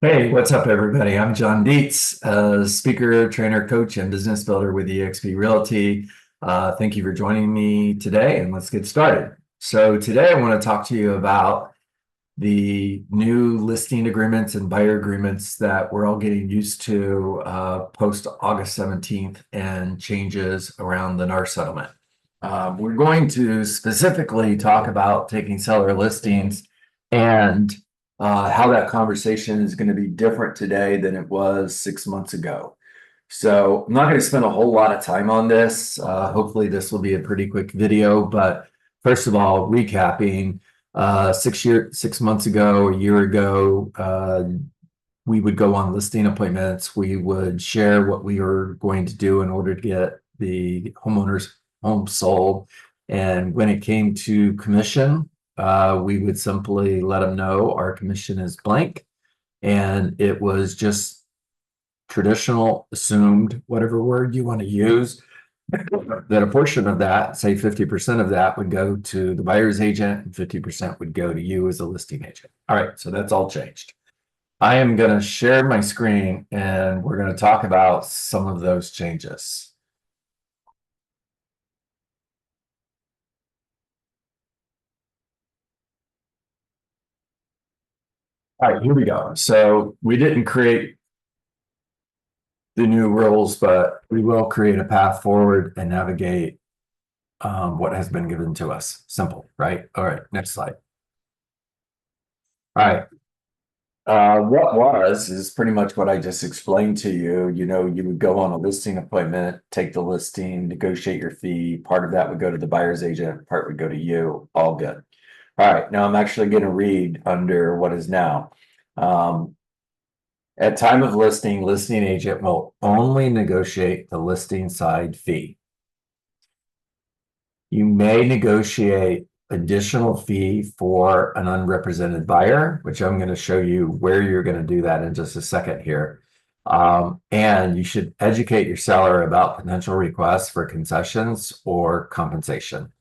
Hey, what's up, everybody? I'm John Dietz, speaker, trainer, coach, and business builder with eXp Realty. Thank you for joining me today, and let's get started. So today I want to talk to you about the new listing agreements and buyer agreements that we're all getting used to post August 17th and changes around the NAR settlement. We're going to specifically talk about taking seller listings and how that conversation is going to be different today than it was 6 months ago. So I'm not going to spend a whole lot of time on this. Hopefully this will be a pretty quick video, but first of all, recapping, 6 months ago, a year ago, we would go on listing appointments. We would share what we were going to do in order to get the homeowner's home sold. And when it came to commission, we would simply let them know our commission is blank. And it was just traditional, assumed, whatever word you want to use, that a portion of that, say 50% of that, would go to the buyer's agent and 50% would go to you as a listing agent. All right, so that's all changed. I am going to share my screen and we're going to talk about some of those changes. All right, here we go. So we didn't create the new rules, but we will create a path forward and navigate what has been given to us. Simple, right? All right, next slide. All right. What was is pretty much what I just explained to you. You know, you would go on a listing appointment, take the listing, negotiate your fee. Part of that would go to the buyer's agent, part would go to you. All good. All right, now I'm actually going to read under what is now. At time of listing, listing agent will only negotiate the listing side fee. You may negotiate additional fee for an unrepresented buyer, which I'm going to show you where you're going to do that in just a second here. And you should educate your seller about potential requests for concessions or compensation.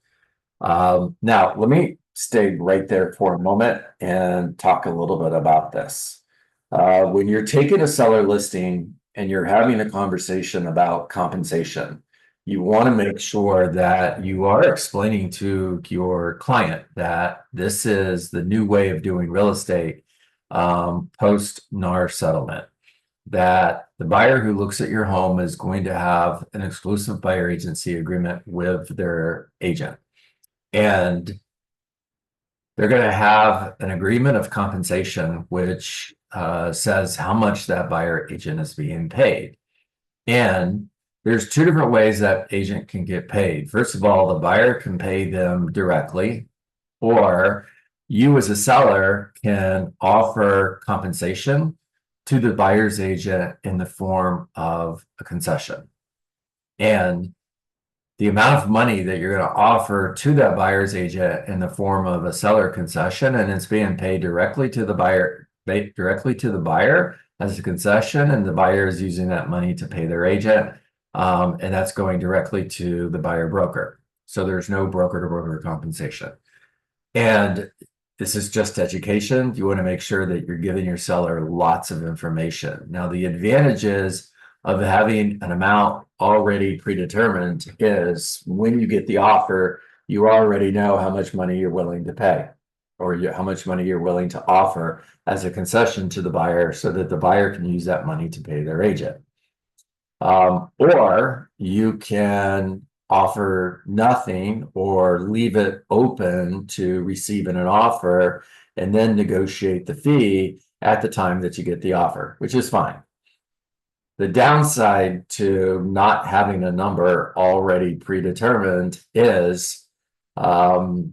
Now, let me stay right there for a moment and talk a little bit about this. When you're taking a seller listing and you're having a conversation about compensation, you want to make sure that you are explaining to your client that this is the new way of doing real estate post NAR settlement. That the buyer who looks at your home is going to have an exclusive buyer agency agreement with their agent. And they're going to have an agreement of compensation, which says how much that buyer agent is being paid. And there's two different ways that agent can get paid. First of all, the buyer can pay them directly, or you as a seller can offer compensation to the buyer's agent in the form of a concession. And the amount of money that you're going to offer to that buyer's agent in the form of a seller concession, and it's being paid directly to the buyer, as a concession, and the buyer is using that money to pay their agent, and that's going directly to the buyer broker. So there's no broker to broker compensation. And this is just education. You want to make sure that you're giving your seller lots of information. Now, the advantages of having an amount already predetermined is when you get the offer, you already know how much money you're willing to pay, or how much money you're willing to offer as a concession to the buyer so that the buyer can use that money to pay their agent. Or you can offer nothing or leave it open to receiving an offer and then negotiate the fee at the time that you get the offer, which is fine. The downside to not having a number already predetermined is the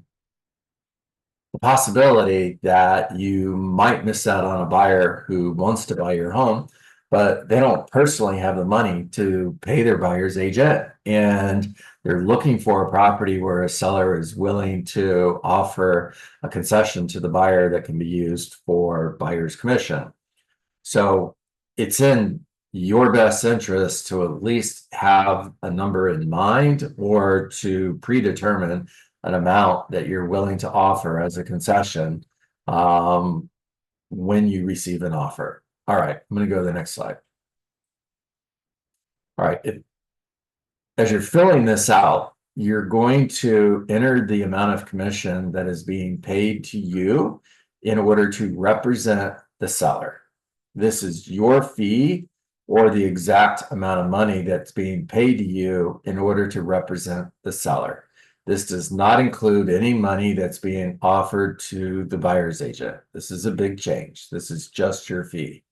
possibility that you might miss out on a buyer who wants to buy your home, but they don't personally have the money to pay their buyer's agent, and they're looking for a property where a seller is willing to offer a concession to the buyer that can be used for buyer's commission. So it's in your best interest to at least have a number in mind or to predetermine an amount that you're willing to offer as a concession when you receive an offer. All right, I'm going to go to the next slide. All right, as you're filling this out, you're going to enter the amount of commission that is being paid to you in order to represent the seller. This is your fee or the exact amount of money that's being paid to you in order to represent the seller. This does not include any money that's being offered to the buyer's agent. This is a big change. This is just your fee.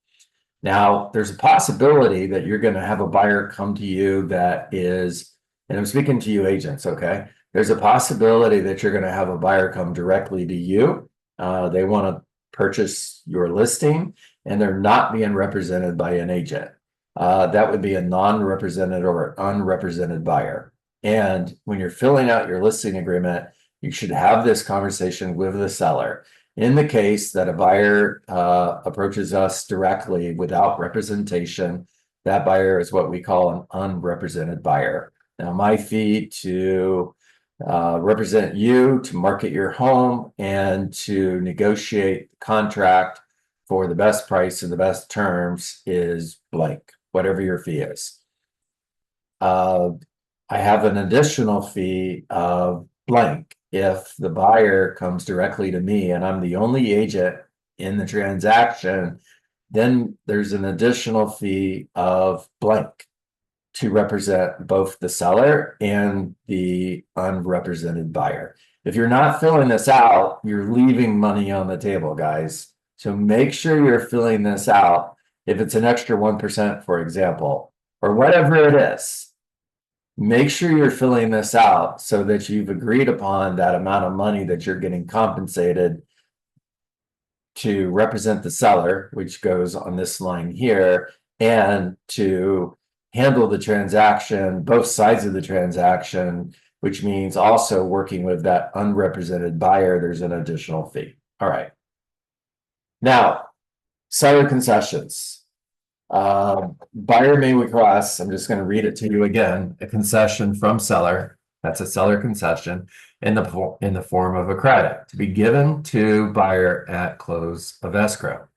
Now, there's a possibility that you're going to have a buyer come to you that is, and I'm speaking to you agents, okay? There's a possibility that you're going to have a buyer come directly to you. They want to purchase your listing and they're not being represented by an agent. That would be a non-represented or unrepresented buyer. And when you're filling out your listing agreement, you should have this conversation with the seller. In the case that a buyer approaches us directly without representation, that buyer is what we call an unrepresented buyer. Now, my fee to represent you, to market your home, and to negotiate the contract for the best price and the best terms is blank, whatever your fee is. I have an additional fee of blank if the buyer comes directly to me and I'm the only agent in the transaction. Then there's an additional fee of blank to represent both the seller and the unrepresented buyer. If you're not filling this out, you're leaving money on the table, guys. So make sure you're filling this out. If it's an extra 1%, for example, or whatever it is, make sure you're filling this out so that you've agreed upon that amount of money that you're getting compensated to represent the seller, which goes on this line here, and to handle the transaction, both sides of the transaction, which means also working with that unrepresented buyer, there's an additional fee. All right. Now, seller concessions. Buyer may request, I'm just going to read it to you again, a concession from seller. That's a seller concession in the form of a credit to be given to buyer at close of escrow.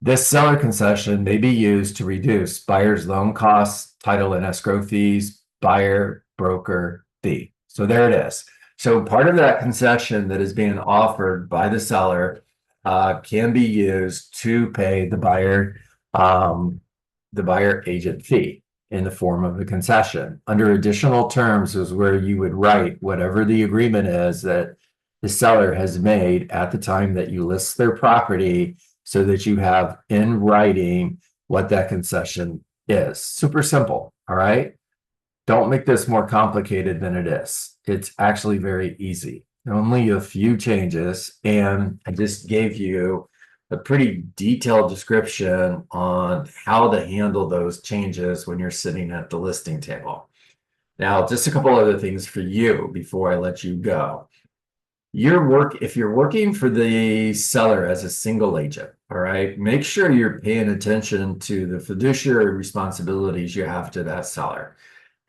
This seller concession may be used to reduce buyer's loan costs, title and escrow fees, buyer broker fee. So there it is. So part of that concession that is being offered by the seller can be used to pay the buyer agent fee in the form of a concession. Under additional terms is where you would write whatever the agreement is that the seller has made at the time that you list their property, so that you have in writing what that concession is. Super simple, all right? Don't make this more complicated than it is. It's actually very easy. Only a few changes, and I just gave you a pretty detailed description on how to handle those changes when you're sitting at the listing table. Now, just a couple other things for you before I let you go. If you're working for the seller as a single agent, all right, make sure you're paying attention to the fiduciary responsibilities you have to that seller.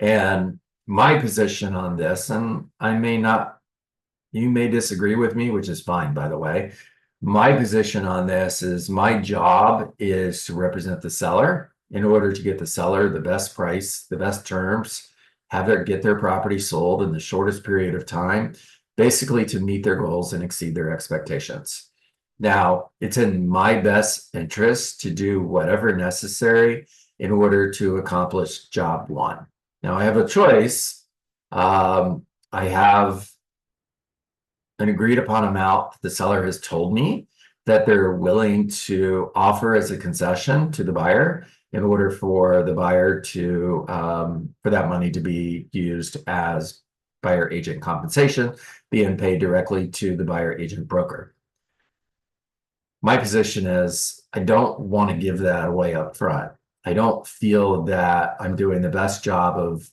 And my position on this, and you may disagree with me, which is fine, by the way. My position on this is my job is to represent the seller in order to get the seller the best price, the best terms, get their property sold in the shortest period of time, basically to meet their goals and exceed their expectations. Now, it's in my best interest to do whatever necessary in order to accomplish job one. Now, I have a choice. I have an agreed upon amount the seller has told me that they're willing to offer as a concession to the buyer in order for the buyer to, for that money to be used as buyer agent compensation, being paid directly to the buyer agent broker. My position is I don't want to give that away up front. I don't feel that I'm doing the best job of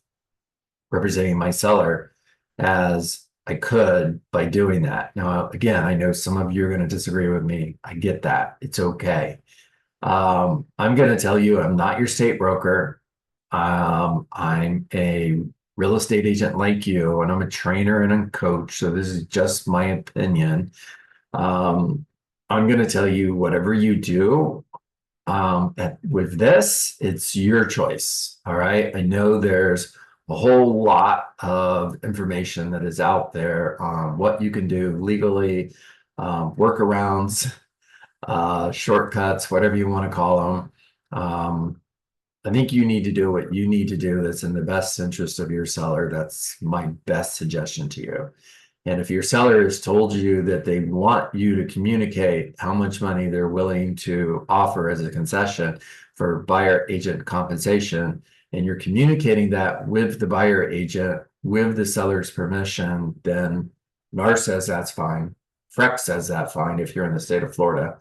representing my seller as I could by doing that. Now, again, I know some of you are going to disagree with me. I get that. It's okay. I'm going to tell you, I'm not your state broker. I'm a real estate agent like you, and I'm a trainer and a coach. So this is just my opinion. I'm going to tell you, whatever you do, With this, it's your choice. All right. I know there's a whole lot of information that is out there on what you can do legally, workarounds, shortcuts, whatever you want to call them. I think you need to do what you need to do that's in the best interest of your seller. That's my best suggestion to you. And if your seller has told you that they want you to communicate how much money they're willing to offer as a concession for buyer agent compensation, and you're communicating that with the buyer agent, with the seller's permission, then NAR says that's fine. FREC says that's fine if you're in the state of Florida.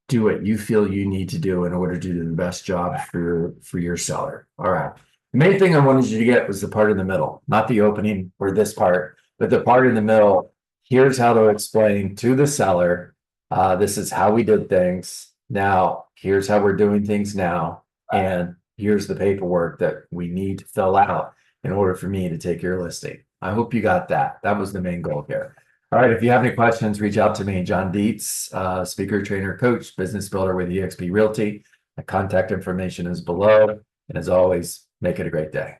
Do what you feel you need to do in order to do the best job for your seller. All right. The main thing I wanted you to get was the part in the middle, not the opening or this part, but the part in the middle. Here's how to explain to the seller, this is how we did things. Now, here's how we're doing things now. And here's the paperwork that we need to fill out in order for me to take your listing. I hope you got that. That was the main goal here. All right, if you have any questions, reach out to me, John Dietz, speaker, trainer, coach, business builder with eXp Realty. My contact information is below. And as always, make it a great day.